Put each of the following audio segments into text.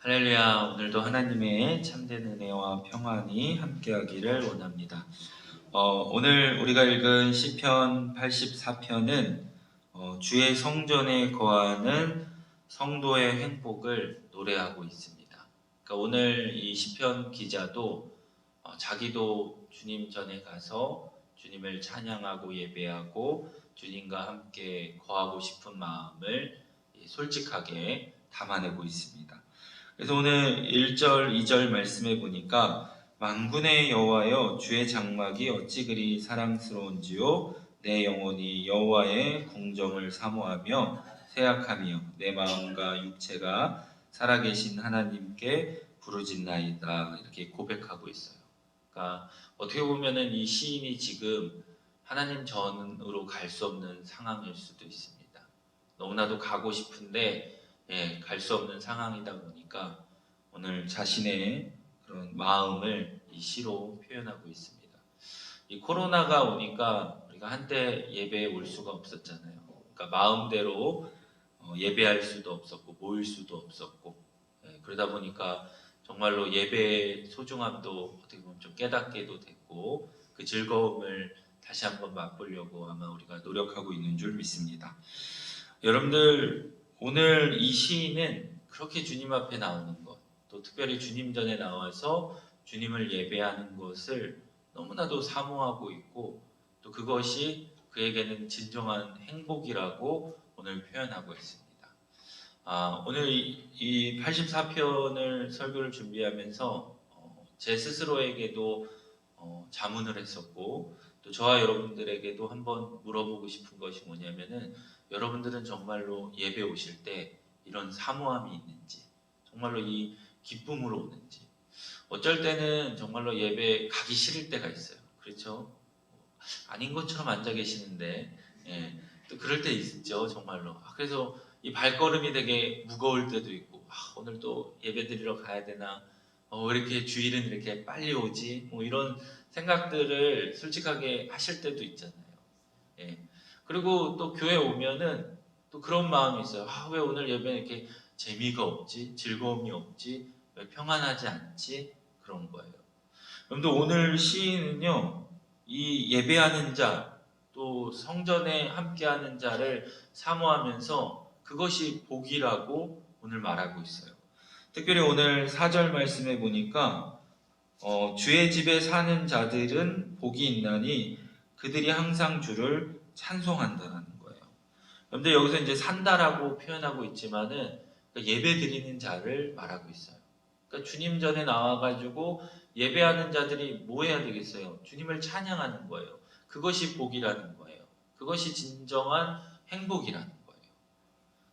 할렐루야, 오늘도 하나님의 참된 은혜와 평안이 함께하기를 원합니다. 오늘 우리가 읽은 시편 84편은 주의 성전에 거하는 성도의 행복을 노래하고 있습니다. 그러니까 오늘 이 시편 기자도 자기도 주님 전에 가서 주님을 찬양하고 예배하고 주님과 함께 거하고 싶은 마음을 솔직하게 담아내고 있습니다. 그래서 오늘 1절, 2절 말씀해 보니까 만군의 여호와여 주의 장막이 어찌 그리 사랑스러운지요 내 영혼이 여호와의 궁정을 사모하며 생각하며 내 마음과 육체가 살아계신 하나님께 부르짖나이다 이렇게 고백하고 있어요. 그러니까 어떻게 보면은 이 시인이 지금 하나님 전으로 갈 수 없는 상황일 수도 있습니다. 너무나도 가고 싶은데 갈 수 없는 상황이다 보니까 오늘 자신의 그런 마음을 이 시로 표현하고 있습니다. 이 코로나가 오니까 우리가 한때 예배에 올 수가 없었잖아요. 그러니까 마음대로 예배할 수도 없었고 모일 수도 없었고 그러다 보니까 정말로 예배의 소중함도 어떻게 보면 좀 깨닫게도 됐고 그 즐거움을 다시 한번 맛보려고 아마 우리가 노력하고 있는 줄 믿습니다. 여러분들 오늘 이 시인은 그렇게 주님 앞에 나오는 것, 또 특별히 주님 전에 나와서 주님을 예배하는 것을 너무나도 사모하고 있고 또 그것이 그에게는 진정한 행복이라고 오늘 표현하고 있습니다. 오늘 이 84편을 설교를 준비하면서 제 스스로에게도 자문을 했었고 또 저와 여러분들에게도 한번 물어보고 싶은 것이 뭐냐면은 여러분들은 정말로 예배 오실 때 이런 사모함이 있는지 정말로 이 기쁨으로 오는지 어쩔 때는 정말로 예배 가기 싫을 때가 있어요. 그렇죠? 아닌 것처럼 앉아 계시는데 또 그럴 때 있죠 정말로. 그래서 이 발걸음이 되게 무거울 때도 있고 오늘 또 예배 드리러 가야 되나 왜 이렇게 주일은 이렇게 빨리 오지 뭐 이런 생각들을 솔직하게 하실 때도 있잖아요. 그리고 또 교회 오면은 또 그런 마음이 있어요. 왜 오늘 예배는 이렇게 재미가 없지 즐거움이 없지 왜 평안하지 않지 그런 거예요. 여러분들 오늘 시인은요 이 예배하는 자 또 성전에 함께하는 자를 사모하면서 그것이 복이라고 오늘 말하고 있어요. 특별히 오늘 4절 말씀에 보니까 주의 집에 사는 자들은 복이 있나니 그들이 항상 주를 찬송한다는 거예요. 그런데 여기서 이제 산다라고 표현하고 있지만은 예배 드리는 자를 말하고 있어요. 그러니까 주님 전에 나와가지고 예배하는 자들이 뭐 해야 되겠어요? 주님을 찬양하는 거예요. 그것이 복이라는 거예요. 그것이 진정한 행복이라는 거예요.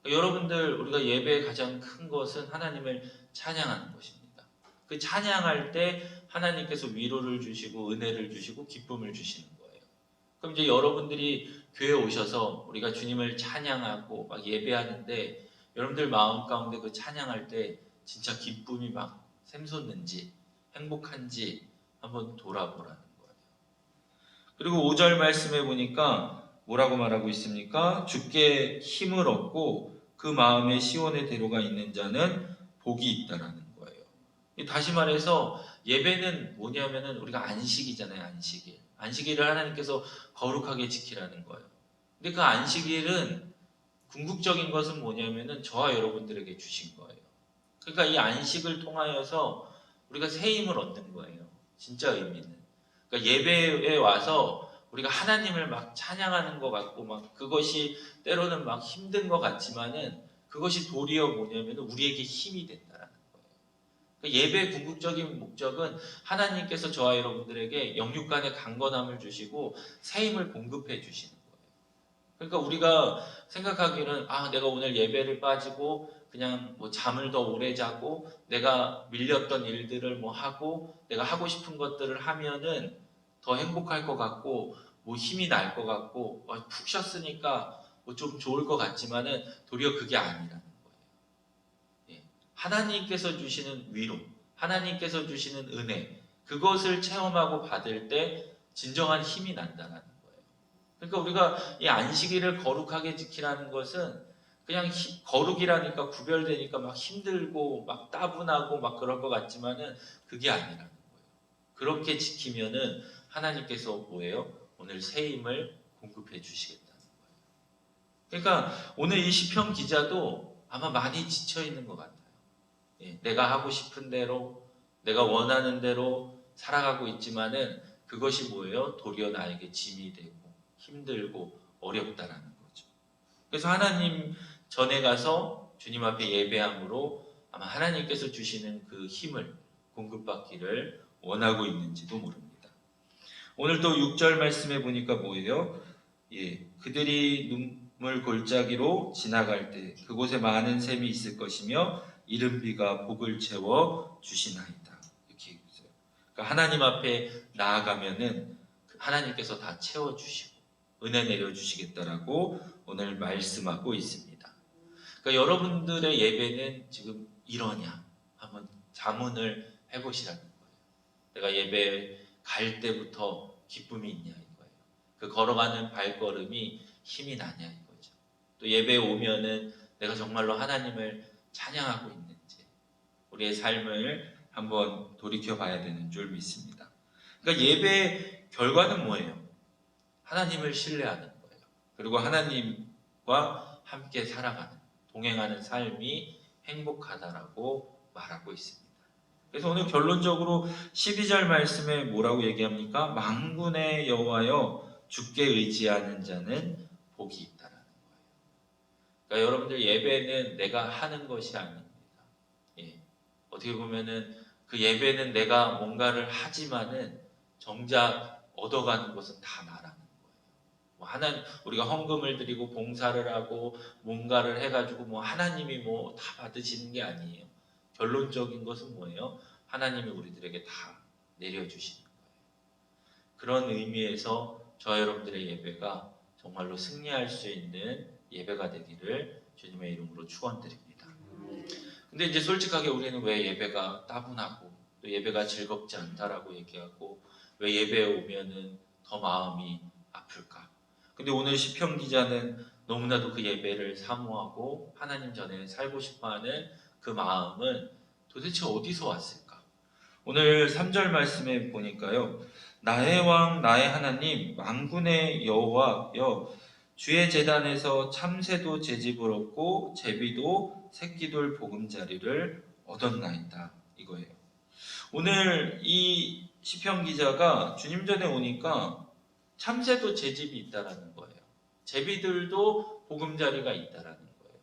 그러니까 여러분들 우리가 예배의 가장 큰 것은 하나님을 찬양하는 것입니다. 그 찬양할 때 하나님께서 위로를 주시고 은혜를 주시고 기쁨을 주시는 거예요. 그럼 이제 여러분들이 교회 오셔서 우리가 주님을 찬양하고 막 예배하는데 여러분들 마음 가운데 그 찬양할 때 진짜 기쁨이 막 샘솟는지 행복한지 한번 돌아보라는 거예요. 그리고 5절 말씀에 보니까 뭐라고 말하고 있습니까? 주께 힘을 얻고 그 마음에 시온의 대로가 있는 자는 복이 있다라는 거예요. 다시 말해서 예배는 뭐냐면은 우리가 안식이잖아요. 안식일. 안식일을 하나님께서 거룩하게 지키라는 거예요. 근데 그 안식일은 궁극적인 것은 뭐냐면은 저와 여러분들에게 주신 거예요. 그러니까 이 안식을 통하여서 우리가 새 힘을 얻는 거예요. 진짜 의미는. 그러니까 예배에 와서 우리가 하나님을 막 찬양하는 것 같고 막 그것이 때로는 막 힘든 것 같지만은 그것이 도리어 뭐냐면은 우리에게 힘이 된다라는 거예요. 그러니까 예배의 궁극적인 목적은 하나님께서 저와 여러분들에게 영육 간의 강건함을 주시고 새 힘을 공급해 주시는 거예요. 그러니까 우리가 생각하기는 내가 오늘 예배를 빠지고 그냥 뭐 잠을 더 오래 자고 내가 밀렸던 일들을 뭐 하고 내가 하고 싶은 것들을 하면은 더 행복할 것 같고 뭐 힘이 날 것 같고 푹 쉬었으니까 뭐 좀 좋을 것 같지만은 도리어 그게 아니라는 거예요. 하나님께서 주시는 위로, 하나님께서 주시는 은혜 그것을 체험하고 받을 때 진정한 힘이 난다는 거예요. 그러니까 우리가 이 안식일을 거룩하게 지키라는 것은 그냥 거룩이라니까 구별되니까 막 힘들고 막 따분하고 막 그럴 것 같지만은 그게 아니라는 거예요. 그렇게 지키면은 하나님께서 뭐예요? 오늘 새 힘을 공급해 주시겠다는 거예요. 그러니까 오늘 이 시편 기자도 아마 많이 지쳐 있는 것 같아요. 예, 내가 하고 싶은 대로, 내가 원하는 대로 살아가고 있지만은 그것이 뭐예요? 도리어 나에게 짐이 되고 힘들고 어렵다라는 거죠. 그래서 하나님 전에 가서 주님 앞에 예배함으로 아마 하나님께서 주시는 그 힘을 공급받기를 원하고 있는지도 모릅니다. 오늘 또 6절 말씀에 보니까 뭐예요? 예, 그들이 눈물 골짜기로 지나갈 때 그곳에 많은 샘이 있을 것이며 이른비가 복을 채워 주시나이다. 이렇게 있어요. 그러니까 하나님 앞에 나아가면은 하나님께서 다 채워 주시고 은혜 내려 주시겠다라고 오늘 말씀하고 있습니다. 그러니까 여러분들의 예배는 지금 이러냐 한번 자문을 해보시라는 거예요. 내가 예배 갈 때부터 기쁨이 있냐 이거예요. 그 걸어가는 발걸음이 힘이 나냐 이거죠. 또 예배에 오면은 내가 정말로 하나님을 찬양하고 있는지 우리의 삶을 한번 돌이켜 봐야 되는 줄 믿습니다. 그러니까 예배의 결과는 뭐예요? 하나님을 신뢰하는 거예요. 그리고 하나님과 함께 살아가는, 동행하는 삶이 행복하다라고 말하고 있습니다. 그래서 오늘 결론적으로 12절 말씀에 뭐라고 얘기합니까? 만군의 여호와여 주께 의지하는 자는 복이 있다라는 거예요. 그러니까 여러분들 예배는 내가 하는 것이 아닙니다. 예. 어떻게 보면은 그 예배는 내가 뭔가를 하지만은 정작 얻어가는 것은 다 나라는 거예요. 뭐 우리가 헌금을 드리고 봉사를 하고 뭔가를 해가지고 뭐 하나님이 뭐 다 받으시는 게 아니에요. 결론적인 것은 뭐예요? 하나님이 우리들에게 다 내려주시는 거예요. 그런 의미에서 저와 여러분들의 예배가 정말로 승리할 수 있는 예배가 되기를 주님의 이름으로 축원드립니다. 근데 이제 솔직하게 우리는 왜 예배가 따분하고 또 예배가 즐겁지 않다라고 얘기하고 왜 예배에 오면은 더 마음이 아플까? 근데 오늘 시편 기자는 너무나도 그 예배를 사모하고 하나님 전에 살고 싶어하는 그 마음은 도대체 어디서 왔을까? 오늘 3절 말씀에 보니까요. 나의 왕 나의 하나님 만군의 여호와여 주의 제단에서 참새도 제집을 얻고 제비도 새끼돌 보금자리를 얻었나이다 이거예요. 오늘 이 시편 기자가 주님 전에 오니까 참새도 제집이 있다라는 거예요. 제비들도 보금자리가 있다라는 거예요.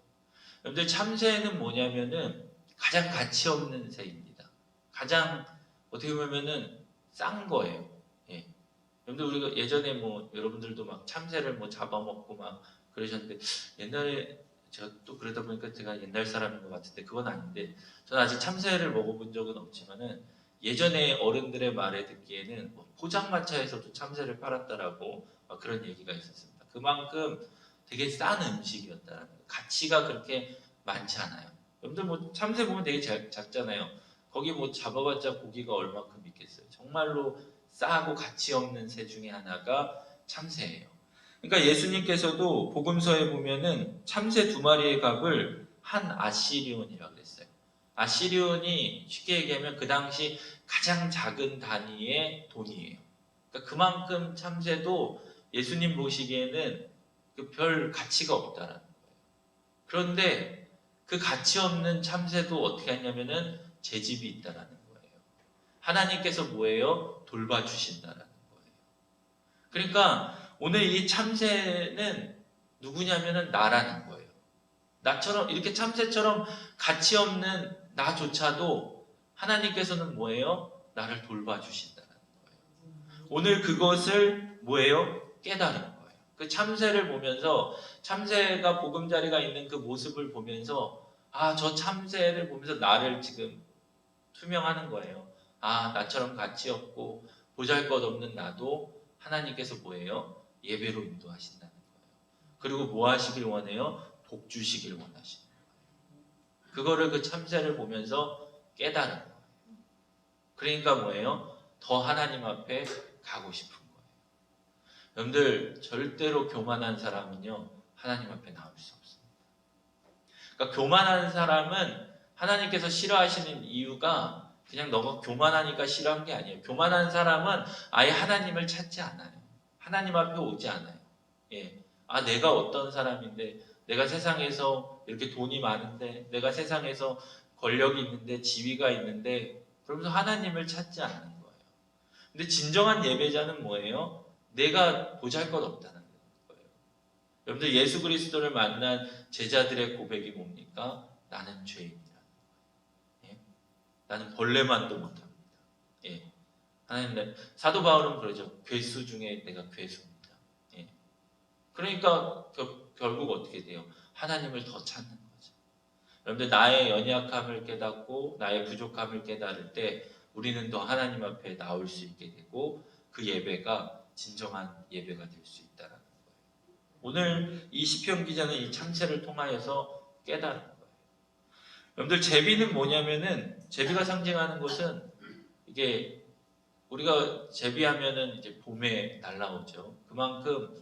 여러분들 참새는 뭐냐면은 가장 가치 없는 새입니다. 가장 어떻게 보면은 싼 거예요. 예. 여러분들 우리가 예전에 뭐 여러분들도 막 참새를 뭐 잡아먹고 막 그러셨는데 옛날에 제가 또 그러다 보니까 제가 옛날 사람인 것 같은데 그건 아닌데 저는 아직 참새를 먹어본 적은 없지만은 예전에 어른들의 말에 듣기에는 뭐 포장마차에서도 참새를 팔았다라고 막 그런 얘기가 있었습니다. 그만큼 되게 싼 음식이었다라는 거예요. 가치가 그렇게 많지 않아요. 여러분들 뭐 참새 보면 되게 작잖아요. 거기 뭐 잡아봤자 고기가 얼마큼 있겠어요. 정말로 싸고 가치 없는 새 중에 하나가 참새예요. 그러니까 예수님께서도 복음서에 보면은 참새 2마리의 값을 한 아시리온이라고 그랬어요. 아시리온이 쉽게 얘기하면 그 당시 가장 작은 단위의 돈이에요. 그러니까 그만큼 참새도 예수님 보시기에는 별 가치가 없다라는 거예요. 그런데 그 가치 없는 참새도 어떻게 하냐면은 제 집이 있다라는 거예요. 하나님께서 뭐예요? 돌봐주신다라는 거예요. 그러니까 오늘 이 참새는 누구냐면은 나라는 거예요. 나처럼 이렇게 참새처럼 가치 없는 나조차도 하나님께서는 뭐예요? 나를 돌봐주신다는 거예요. 오늘 그것을 뭐예요? 깨달은 거예요. 그 참새를 보면서 참새가 보금자리가 있는 그 모습을 보면서 저 참새를 보면서 나를 지금 투명하는 거예요. 나처럼 가치 없고 보잘것없는 나도 하나님께서 뭐예요? 예배로 인도하신다는 거예요. 그리고 뭐 하시길 원해요? 복 주시길 원하시는 거예요. 그거를 그 참새를 보면서 깨달은 거예요. 그러니까 뭐예요? 더 하나님 앞에 가고 싶은 거예요. 여러분들 절대로 교만한 사람은요 하나님 앞에 나올 수 없습니다. 그러니까 교만한 사람은 하나님께서 싫어하시는 이유가 그냥 너가 교만하니까 싫어한 게 아니에요. 교만한 사람은 아예 하나님을 찾지 않아요. 하나님 앞에 오지 않아요. 예. 아, 내가 어떤 사람인데, 내가 세상에서 이렇게 돈이 많은데, 내가 세상에서 권력이 있는데, 지위가 있는데, 그러면서 하나님을 찾지 않는 거예요. 근데 진정한 예배자는 뭐예요? 내가 보잘것없다는 거예요. 여러분들 예수 그리스도를 만난 제자들의 고백이 뭡니까? 나는 죄인이다. 예? 나는 벌레만도 못합니다. 예. 하나님, 사도 바울은 그러죠. 괴수 중에 내가 괴수입니다. 예. 그러니까 결국 어떻게 돼요? 하나님을 더 찾는 거죠. 여러분들 나의 연약함을 깨닫고 나의 부족함을 깨달을 때 우리는 더 하나님 앞에 나올 수 있게 되고 그 예배가 진정한 예배가 될 수 있다라는 거예요. 오늘 이 시편 기자는 이 참새를 통하여서 깨달은 거예요. 여러분들 제비는 뭐냐면은 제비가 상징하는 것은 이게 우리가 제비하면은 이제 봄에 날라오죠. 그만큼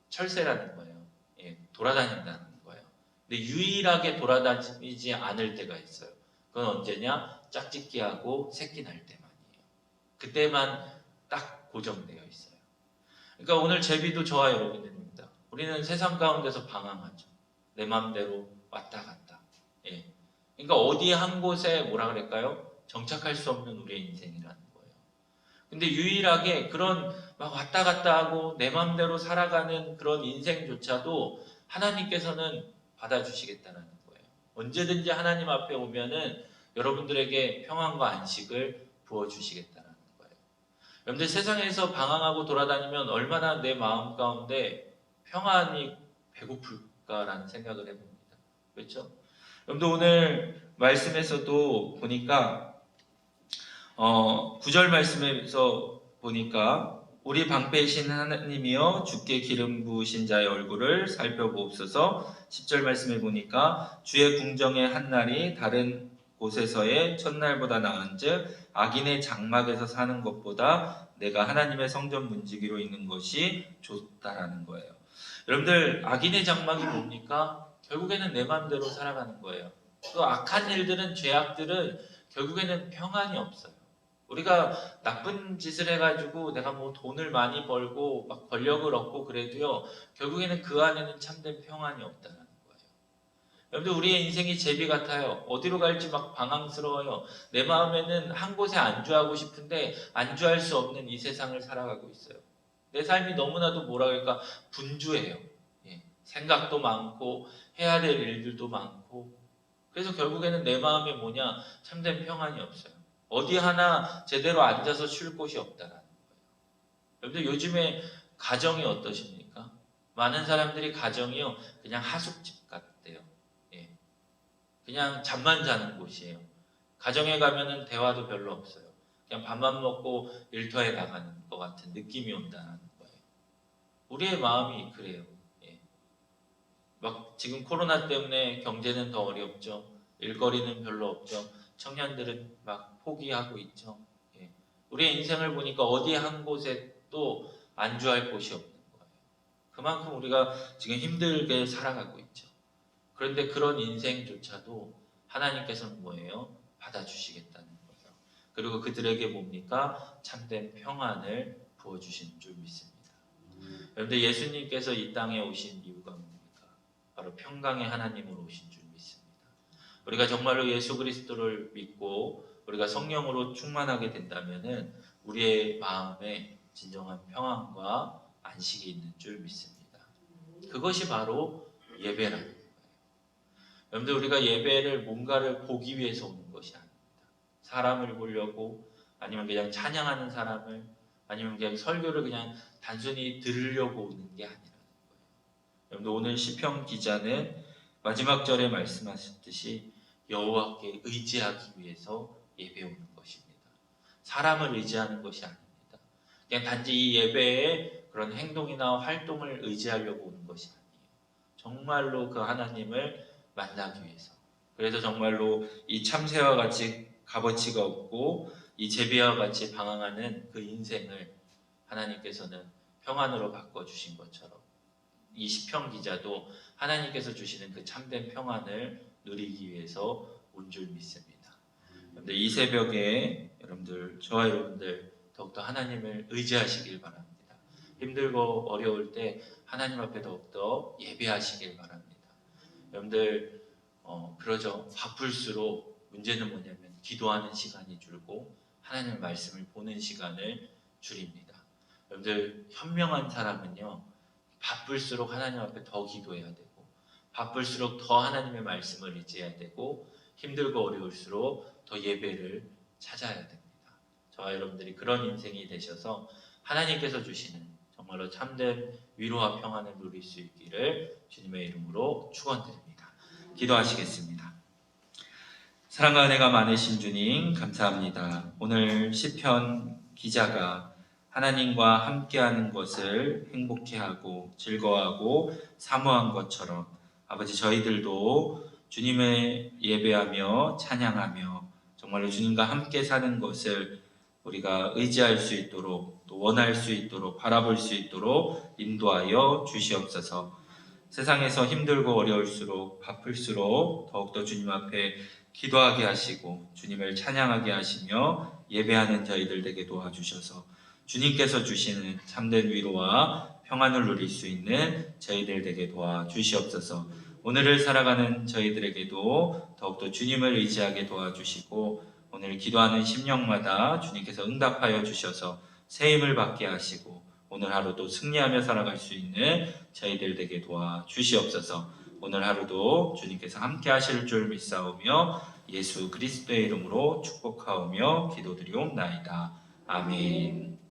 철새라는 거예요. 예, 돌아다닌다는 거예요. 근데 유일하게 돌아다니지 않을 때가 있어요. 그건 언제냐? 짝짓기하고 새끼 날 때만이에요. 그때만 딱 고정되어 있어요. 그러니까 오늘 제비도 저와 여러분들입니다. 우리는 세상 가운데서 방황하죠. 내 마음대로 왔다 갔다. 예. 그러니까 어디 한 곳에 뭐라 그럴까요? 정착할 수 없는 우리의 인생이라는 거예요. 근데 유일하게 그런 막 왔다 갔다 하고 내 마음대로 살아가는 그런 인생조차도 하나님께서는 받아주시겠다는 거예요. 언제든지 하나님 앞에 오면은 여러분들에게 평안과 안식을 부어주시겠다는 거예요. 여러분들 세상에서 방황하고 돌아다니면 얼마나 내 마음 가운데 평안이 배고플까라는 생각을 해봅니다. 그렇죠? 여러분들 오늘 말씀에서도 보니까 9절 말씀에서 보니까 우리 방패이신 하나님이여 주께 기름 부으신 자의 얼굴을 살펴보옵소서. 10절 말씀에 보니까 주의 궁정의 한날이 다른 곳에서의 첫날보다 나은즉 악인의 장막에서 사는 것보다 내가 하나님의 성전 문지기로 있는 것이 좋다라는 거예요. 여러분들 악인의 장막이 뭡니까? 결국에는 내 마음대로 살아가는 거예요. 또 악한 일들은 죄악들은 결국에는 평안이 없어요. 우리가 나쁜 짓을 해가지고 내가 뭐 돈을 많이 벌고 막 권력을 얻고 그래도요 결국에는 그 안에는 참된 평안이 없다는 거예요. 여러분들 우리의 인생이 제비 같아요. 어디로 갈지 막 방황스러워요. 내 마음에는 한 곳에 안주하고 싶은데 안주할 수 없는 이 세상을 살아가고 있어요. 내 삶이 너무나도 뭐라 그럴까 분주해요. 예. 생각도 많고 해야 될 일들도 많고 그래서 결국에는 내 마음에 뭐냐 참된 평안이 없어요. 어디 하나 제대로 앉아서 쉴 곳이 없다라는 거예요. 여러분들 요즘에 가정이 어떠십니까? 많은 사람들이 가정이요 그냥 하숙집 같대요. 예. 그냥 잠만 자는 곳이에요. 가정에 가면은 대화도 별로 없어요. 그냥 밥만 먹고 일터에 나가는 것 같은 느낌이 온다는 거예요. 우리의 마음이 그래요. 예. 막 지금 코로나 때문에 경제는 더 어렵죠. 일거리는 별로 없죠. 청년들은 막 포기하고 있죠. 예. 우리의 인생을 보니까 어디 한 곳에 또 안주할 곳이 없는 거예요. 그만큼 우리가 지금 힘들게 살아가고 있죠. 그런데 그런 인생조차도 하나님께서는 뭐예요? 받아주시겠다는 거예요. 그리고 그들에게 뭡니까? 참된 평안을 부어주시는 줄 믿습니다. 여러분들 예수님께서 이 땅에 오신 이유가 뭡니까? 바로 평강의 하나님으로 오신 줄 믿습니다. 우리가 정말로 예수 그리스도를 믿고 우리가 성령으로 충만하게 된다면은 우리의 마음에 진정한 평안과 안식이 있는 줄 믿습니다. 그것이 바로 예배라는 거예요. 여러분들 우리가 예배를 뭔가를 보기 위해서 오는 것이 아닙니다. 사람을 보려고 아니면 그냥 찬양하는 사람을 아니면 그냥 설교를 그냥 단순히 들으려고 오는 게 아니라는 거예요. 여러분들 오늘 시편 기자는 마지막 절에 말씀하셨듯이 여호와께 의지하기 위해서 예배 오는 것입니다. 사람을 의지하는 것이 아닙니다. 그냥 단지 이 예배의 그런 행동이나 활동을 의지하려고 오는 것이 아니에요. 정말로 그 하나님을 만나기 위해서. 그래서 정말로 이 참새와 같이 값어치가 없고 이 제비와 같이 방황하는 그 인생을 하나님께서는 평안으로 바꿔주신 것처럼 이 시편 기자도 하나님께서 주시는 그 참된 평안을 누리기 위해서 온 줄 믿습니다. 여러분들 이 새벽에 여러분들 저와 여러분들 더욱더 하나님을 의지하시길 바랍니다. 힘들고 어려울 때 하나님 앞에 더욱더 예배하시길 바랍니다. 여러분들 그러죠. 바쁠수록 문제는 뭐냐면 기도하는 시간이 줄고 하나님의 말씀을 보는 시간을 줄입니다. 여러분들 현명한 사람은요, 바쁠수록 하나님 앞에 더 기도해야 되고 바쁠수록 더 하나님의 말씀을 의지해야 되고 힘들고 어려울수록 더 예배를 찾아야 됩니다. 저와 여러분들이 그런 인생이 되셔서 하나님께서 주시는 정말로 참된 위로와 평안을 누릴 수 있기를 주님의 이름으로 축원드립니다. 기도하시겠습니다. 사랑과 은혜가 많으신 주님 감사합니다. 오늘 시편 기자가 하나님과 함께하는 것을 행복해하고 즐거워하고 사모한 것처럼 아버지 저희들도 주님을 예배하며 찬양하며 정말로 주님과 함께 사는 것을 우리가 의지할 수 있도록 또 원할 수 있도록 바라볼 수 있도록 인도하여 주시옵소서. 세상에서 힘들고 어려울수록 바쁠수록 더욱더 주님 앞에 기도하게 하시고 주님을 찬양하게 하시며 예배하는 저희들 되게 도와주셔서 주님께서 주시는 참된 위로와 평안을 누릴 수 있는 저희들 되게 도와주시옵소서. 오늘을 살아가는 저희들에게도 더욱더 주님을 의지하게 도와주시고 오늘 기도하는 심령마다 주님께서 응답하여 주셔서 새 힘을 받게 하시고 오늘 하루도 승리하며 살아갈 수 있는 저희들 되게 도와주시옵소서. 오늘 하루도 주님께서 함께 하실 줄 믿사오며 예수 그리스도의 이름으로 축복하오며 기도드리옵나이다. 아멘.